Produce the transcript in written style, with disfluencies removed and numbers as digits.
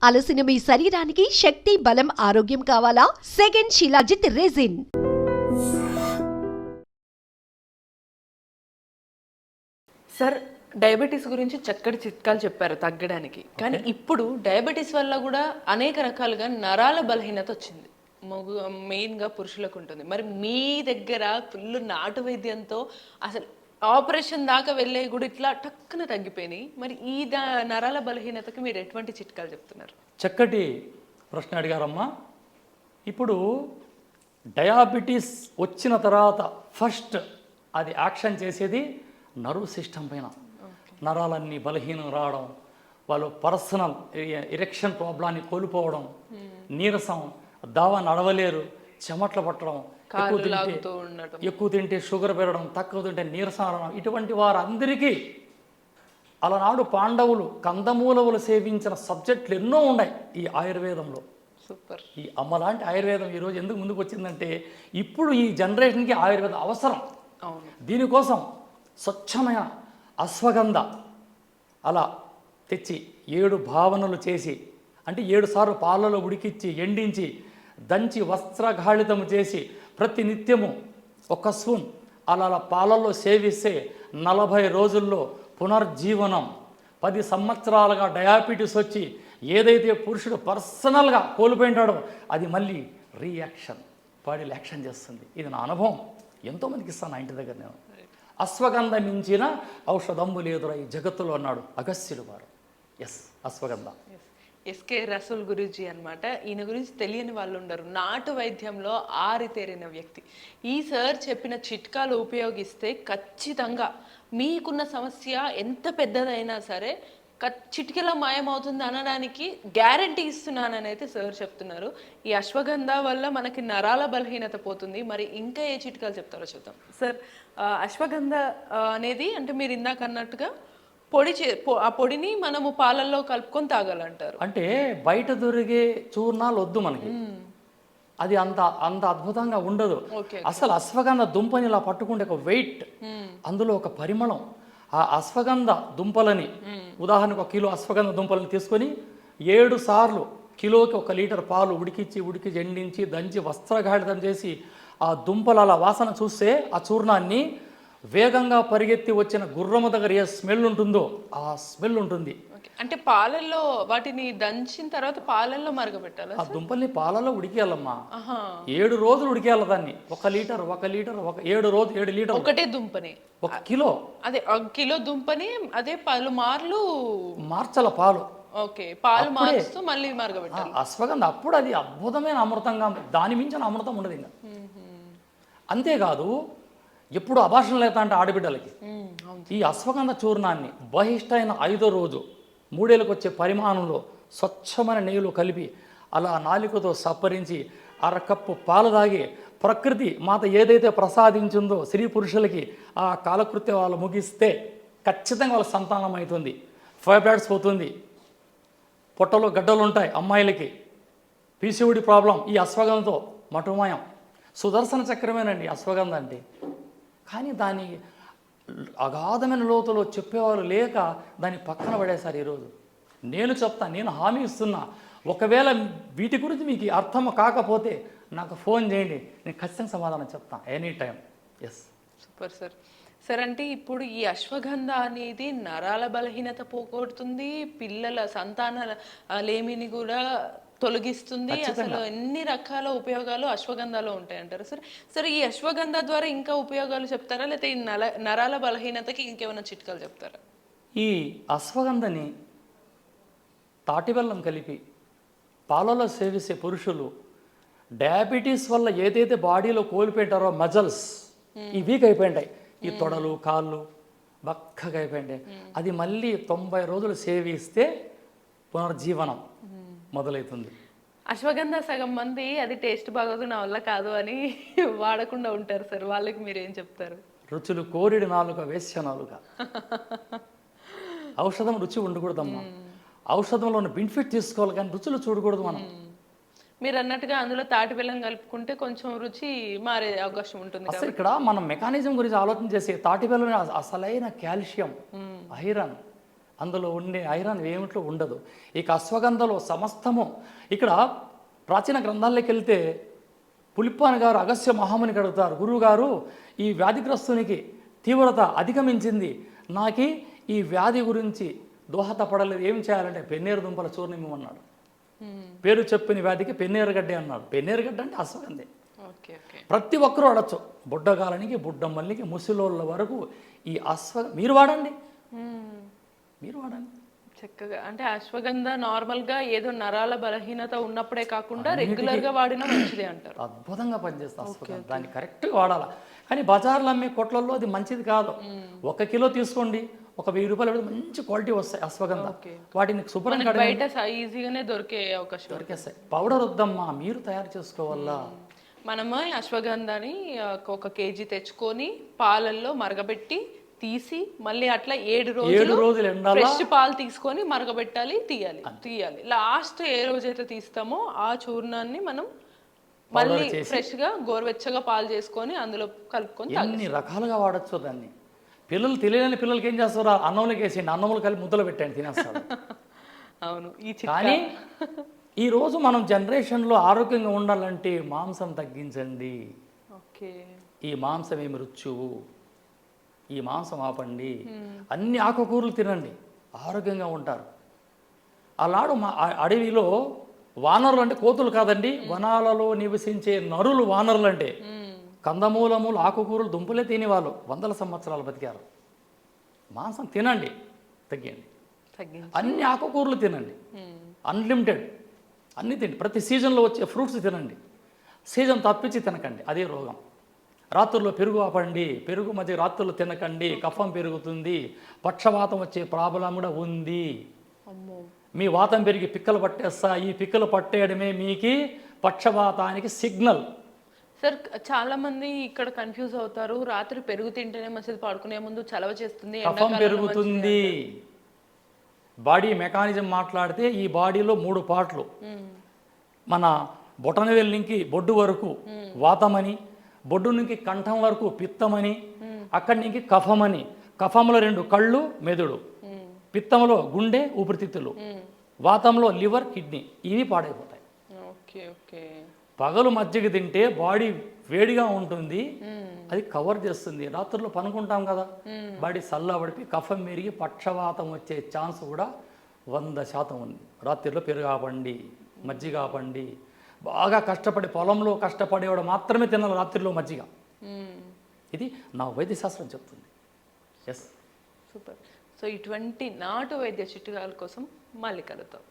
అలసిన మీ శరీరానికి శక్తి, బలం, ఆరోగ్యం కావాలా? Second shilajit resin. Sir, diabetes గురించి చక్కటి చిట్కాలు చెప్పారు తగ్గడానికి. కానీ ఇప్పుడు డయాబెటీస్ వల్ల కూడా అనేక రకాలుగా నరాల బలహీనత వచ్చింది. మెయిన్గా పురుషులకు ఉంటుంది. మరి మీ దగ్గర ఫుల్ నాటు వైద్యంతో అసలు ఆపరేషన్ దాకా వెళ్ళే కూడా ఇట్లా టక్కున తగ్గిపోయినాయి. మరి ఈ నరాల బలహీనతకి మీరు ఎటువంటి చిట్కాలు చెప్తున్నారు? చక్కటి ప్రశ్న అడిగారమ్మా. ఇప్పుడు డయాబెటీస్ వచ్చిన తర్వాత ఫస్ట్ అది యాక్షన్ చేసేది నర్వ్ సిస్టమ్ పైన. నరాలన్నీ బలహీనం రావడం, వాళ్ళు పర్సనల్ ఎరెక్షన్ ప్రాబ్లాన్ని కోల్పోవడం, నీరసం, దావా నడవలేరు, చెమట్లు పట్టడం, ఎక్కువ తింటే షుగర్ పెరగడం, తక్కువ తింటే నీరసం రావడం, ఇటువంటి వారందరికీ అలనాడు పాండవులు కందమూలములు సేవించిన సబ్జెక్టులు ఎన్నో ఉన్నాయి ఈ ఆయుర్వేదంలో. సూపర్. ఈ అమ్మలాంటి ఆయుర్వేదం ఈరోజు ఎందుకు ముందుకు వచ్చిందంటే ఇప్పుడు ఈ జనరేషన్కి ఆయుర్వేదం అవసరం. దీనికోసం స్వచ్ఛమైన అశ్వగంధ అలా తెచ్చి 7 భావనలు చేసి, అంటే 7 సార్లు పాలలో ఉడికిచ్చి ఎండించి దంచి వస్త్రఘాళితము చేసి ప్రతి నిత్యము 1 స్పూన్ అలా పాలల్లో సేవిస్తే 40 రోజుల్లో పునర్జీవనం. 10 సంవత్సరాలుగా డయాబెటీస్ వచ్చి ఏదైతే పురుషుడు పర్సనల్గా కోల్పోయింటాడో అది మళ్ళీ రియాక్షన్ బాడీలో యాక్షన్ చేస్తుంది. ఇది నా అనుభవం. ఎంతోమందికి ఇస్తాను నా ఇంటి దగ్గర. నేను అశ్వగంధ మించిన ఔషధంబు లేదురా ఈ జగత్తులో అన్నాడు అగస్త్యుడు వారు. అశ్వగంధ. ఎస్కే రసూల్ గురూజీ అనమాట. ఈయన గురించి తెలియని వాళ్ళు ఉండరు. నాటు వైద్యంలో ఆరితేరిన వ్యక్తి. ఈ సార్ చెప్పిన చిట్కాలు ఉపయోగిస్తే ఖచ్చితంగా మీకున్న సమస్య ఎంత పెద్దదైనా సరే చిటికెలా మాయమవుతుంది అనడానికి గ్యారంటీ ఇస్తున్నానని అయితే సార్ చెప్తున్నారు. ఈ అశ్వగంధ వల్ల మనకి నరాల బలహీనత పోతుంది. మరి ఇంకా ఏ చిట్కాలు చెప్తారో చూద్దాం. సార్, అశ్వగంధ అనేది అంటే మీరు ఇందాక అన్నట్టుగా ఆ పొడిని మనము పాలల్లో కలుపుకొని తాగాలంటారు. అంటే బయట దొరికే చూర్ణాలు వద్దు మనకి. అది అంత అద్భుతంగా ఉండదు. అసలు అశ్వగంధ దుంపని ఇలా పట్టుకుంటే ఒక వెయిట్, అందులో ఒక పరిమళం. ఆ అశ్వగంధ దుంపలని ఉదాహరణకు 1 కిలో అశ్వగంధ దుంపలని తీసుకొని 7 సార్లు కిలోకి 1 లీటర్ పాలు ఉడికించి ఎండించి దంచి వస్త్రఘాళితం చేసి ఆ దుంపలు అలా వాసన చూస్తే ఆ చూర్ణాన్ని వేగంగా పరిగెత్తి వచ్చిన గుర్రము దగ్గర ఏ స్మెల్ ఉంటుందో ఆ స్మెల్ ఉంటుంది. అంటే పాలల్లో వాటిని దంచిన తర్వాత పాలల్లో మరగబెట్టాలి. ఆ దుంపల్ని పాలలో ఉడికేయాలమ్మా. 7 రోజులు ఉడికేయాలి దాన్ని. 1 లీటర్ 7 రోజు 7 లీటర్ ఒకటే దుంపని 1 కిలో. అదే 1 కిలో దుంపని అదే పాలు మార్చాల పాలు. ఓకే, పాలు మారుస్తూ మళ్ళీ మరగబెట్టాలి. అశ్వగంధ అప్పుడు అది అద్భుతమైన అమృతంగా, దాని మించిన అమృతం ఉండదు ఇంకా. అంతేకాదు ఎప్పుడు అభాషణ లేతా అంటే ఆడబిడ్డలకి ఈ అశ్వగంధ చూర్ణాన్ని బహిష్టైన 5వ రోజు 3 ఏళ్ళకి వచ్చే పరిమాణంలో స్వచ్ఛమైన నెయ్యిలో కలిపి అలా నాలికతో సప్పరించి 1/2 కప్పు పాలు తాగి ప్రకృతి మాత ఏదైతే ప్రసాదించిందో స్త్రీ పురుషులకి ఆ కాలకృత్యం వాళ్ళు ముగిస్తే ఖచ్చితంగా వాళ్ళ సంతానం అవుతుంది. ఫైబ్రాయిడ్స్ పోతుంది, పొట్టలో గడ్డలు ఉంటాయి అమ్మాయిలకి, పీసీఓడి ప్రాబ్లం ఈ అశ్వగంధతో మటుమాయం. సుదర్శన చక్రమేనండి అశ్వగంధ అంటే. కానీ దాని అగాధమైన లోతులో చెప్పేవారు లేక దాన్ని పక్కన పడేశారు. ఈరోజు నేను చెప్తాను, నేను హామీ ఇస్తున్నా. ఒకవేళ వీటి గురించి మీకు అర్థం కాకపోతే నాకు ఫోన్ చేయండి, నేను ఖచ్చితంగా సమాధానం చెప్తాను any time. Super sir. Sir, అంటే ఇప్పుడు ఈ అశ్వగంధ అనేది నరాల బలహీనత పోగొడుతుంది, పిల్లల సంతాన లేమిని కూడా తొలగిస్తుంది. అసలు ఎన్ని రకాల ఉపయోగాలు అశ్వగంధలో ఉంటాయంటారు సార్. సరే, ఈ అశ్వగంధ ద్వారా ఇంకా ఉపయోగాలు చెప్తారా, లేకపోతే ఈ నరాల బలహీనతకి ఇంకేమైనా చిట్కాలు చెప్తారా? ఈ అశ్వగంధని తాటి బెల్లం కలిపి పాలలో సేవించే పురుషులు డయాబెటీస్ వల్ల ఏదైతే బాడీలో కోల్పోయింటారో మజల్స్ ఈ వీక్ అయిపోయింటాయి, ఈ తొడలు కాళ్ళు బక్కగా అయిపోయింటాయి, అది మళ్ళీ 90 రోజులు సేవిస్తే పునర్జీవనం మొదలవుతుంది. అశ్వగంధ సగం మంది అది టేస్ట్ బాగోదు, నా వల్ల కాదు అని వాడకుండా ఉంటారు సార్. వాళ్ళకి మీరు ఏం చెప్తారు? రుచులు కోరిడి నాలుక వేశ్య నాలుక. ఔషధం రుచి ఉండకూడదమ్మా. ఔషధంలో ఉన్న బెనిఫిట్ తీసుకోవాలి కానీ రుచులు చూడకూడదు మనం. మీరు అన్నట్టుగా అందులో తాటి బెల్లం కలుపుకుంటే కొంచెం రుచి మారే అవకాశం ఉంటుంది. అసలు ఇక్కడ మనం మెకానిజం గురించి ఆలోచన చేసి తాటి బెల్లం అసలైన కాల్షియం, ఐరన్, అందులో ఉండే ఐరన్ ఏమిట్లో ఉండదు. ఇక అశ్వగంధలో సమస్తము. ఇక్కడ ప్రాచీన గ్రంథాల్లోకి వెళ్తే పులిప్పాన్ గారు అగస్త్య మహామునికి అడుగుతారు, గురువుగారు ఈ వ్యాధిగ్రస్తునికి తీవ్రత అధిగమించింది, నాకు ఈ వ్యాధి గురించి దోహదపడలేదు, ఏం చేయాలంటే పెన్నేరు దుంపల చూర్ణం అన్నాడు. పేరు చెప్పిన వ్యాధికి పెన్నేరుగడ్డే అన్నాడు. పెన్నేరుగడ్డ అంటే అశ్వగంధే. Okay okay. ప్రతి ఒక్కరూ వాడచ్చు, బుడ్డగాలనికి బుడ్డమ్మల్లికి ముసిలోళ్ళ వరకు ఈ మీరు వాడండి, మీరు వాడండి చక్కగా. అంటే అశ్వగంధ నార్మల్గా ఏదో నరాల బలహీనత ఉన్నప్పుడే కాకుండా రెగ్యులర్గా వాడినా మంచిదే అంటారు. అద్భుతంగా పనిచేస్తుంది అశ్వగంధ. దాన్ని కరెక్ట్గా వాడాలి. కానీ బజార్లో అమ్మే కొట్లలో అది మంచిది కాదు. 1 కిలో తీసుకోండి, ఒక 1000 రూపాయలు పెడితే మంచి క్వాలిటీ వస్తాయి అశ్వగంధ. వాటిని శుభ్రంగా బయట ఈజీగానే దొరికే అవకాశం దొరికేస్తాయి. పౌడర్ వద్దమ్మా, మీరు తయారు చేసుకోవాలా. మనము అశ్వగంధాని 1 కేజీ తెచ్చుకొని పాలల్లో మరగబెట్టి తీసి మళ్ళీ అట్లా 7 రోజులు ఎండాలా, ఫ్రెష్ పాలు తీసుకొని మరగబెట్టాలి, తీయాలి. లాస్ట్ ఏ రోజైతే తీస్తామో ఆ చూర్ణాన్ని మనం మళ్ళీ ఫ్రెష్ గా గోరువెచ్చగా పాలు చేసుకొని అందులో కలుపుకొని ఎన్ని రకాలుగా వాడచ్చు దాన్ని. పిల్లలు తెలియని పిల్లలకి ఏం చేస్తారు, అన్నంలోకి వేసేయండి, అన్నంలో కలిపి ముద్దలు పెట్టండి, తినేస్తారు. అవును. కానీ ఈరోజు మనం జనరేషన్లో ఆరోగ్యంగా ఉండాలంటే మాంసం తగ్గించండి. ఓకే. ఈ మాంసం ఏమి రుచువు, ఈ మాంసం ఆపండి, అన్ని ఆకుకూరలు తినండి, ఆరోగ్యంగా ఉంటారు. అలాడు మా అడవిలో వానరులు అంటే కోతులు కాదండి, వనాలలో నివసించే నరులు వానరులు అంటే కందమూలములు ఆకుకూరలు దుంపులే తినేవాళ్ళు 100 సంవత్సరాలు బతికారు. మాంసం తినండి, తగ్గింది. అన్ని ఆకుకూరలు తినండి, అన్లిమిటెడ్ అన్ని తినండి. ప్రతి సీజన్లో వచ్చే ఫ్రూట్స్ తినండి, సీజన్ తప్పించి తినకండి, అదే రోగం. రాత్రుల్లో పెరుగు ఆపండి, పెరుగు మధ్య రాత్రుల్లో తినకండి, కఫం పెరుగుతుంది, పక్షవాతం వచ్చే ప్రాబ్లం కూడా ఉంది. మీ వాతం పెరిగి పిక్కలు పట్టేస్తా, ఈ పిక్కలు పట్టేయడమే మీకు పక్షవాతానికి సిగ్నల్. సార్ చాలా మంది ఇక్కడ కన్ఫ్యూజ్ అవుతారు, రాత్రి పెరుగు తింటేనే మంచిది, పడుకునే ముందు చలవ చేస్తుంది, కఫం పెరుగుతుంది. బాడీ మెకానిజం మాట్లాడితే ఈ బాడీలో 3 పార్ట్లు. మన బొటనవేలు నుంచి బొడ్డు వరకు వాతమని, బొడ్డు నుంచి కంఠం వరకు పిత్తమని, అక్కడి నుంచి కఫమని. కఫంలో 2 కళ్ళు మెదడు, పిత్తంలో గుండె ఊపిరితిత్తులు, వాతంలో లివర్ కిడ్నీ, ఇవి పాడైపోతాయి. Okay okay. పగలు మజ్జిగ తింటే బాడీ వేడిగా ఉంటుంది, అది కవర్ చేస్తుంది. రాత్రుల్లో పనుకుంటాం కదా, బాడీ చల్లబడిపి కఫం మెరిగి పక్షవాతం వచ్చే ఛాన్స్ కూడా 100% ఉంది. రాత్రిలో పెరుగు ఆపండి, మజ్జిగ ఆపండి. బాగా కష్టపడి పొలంలో కష్టపడేవాడు మాత్రమే తినాలి రాత్రిలో మజ్జిగ. ఇది నా వైద్యశాస్త్రం చెప్తుంది. Yes, super. సో ఇటువంటి నాటు వైద్య చిట్కాల కోసం మళ్ళీ కలుద్దాం.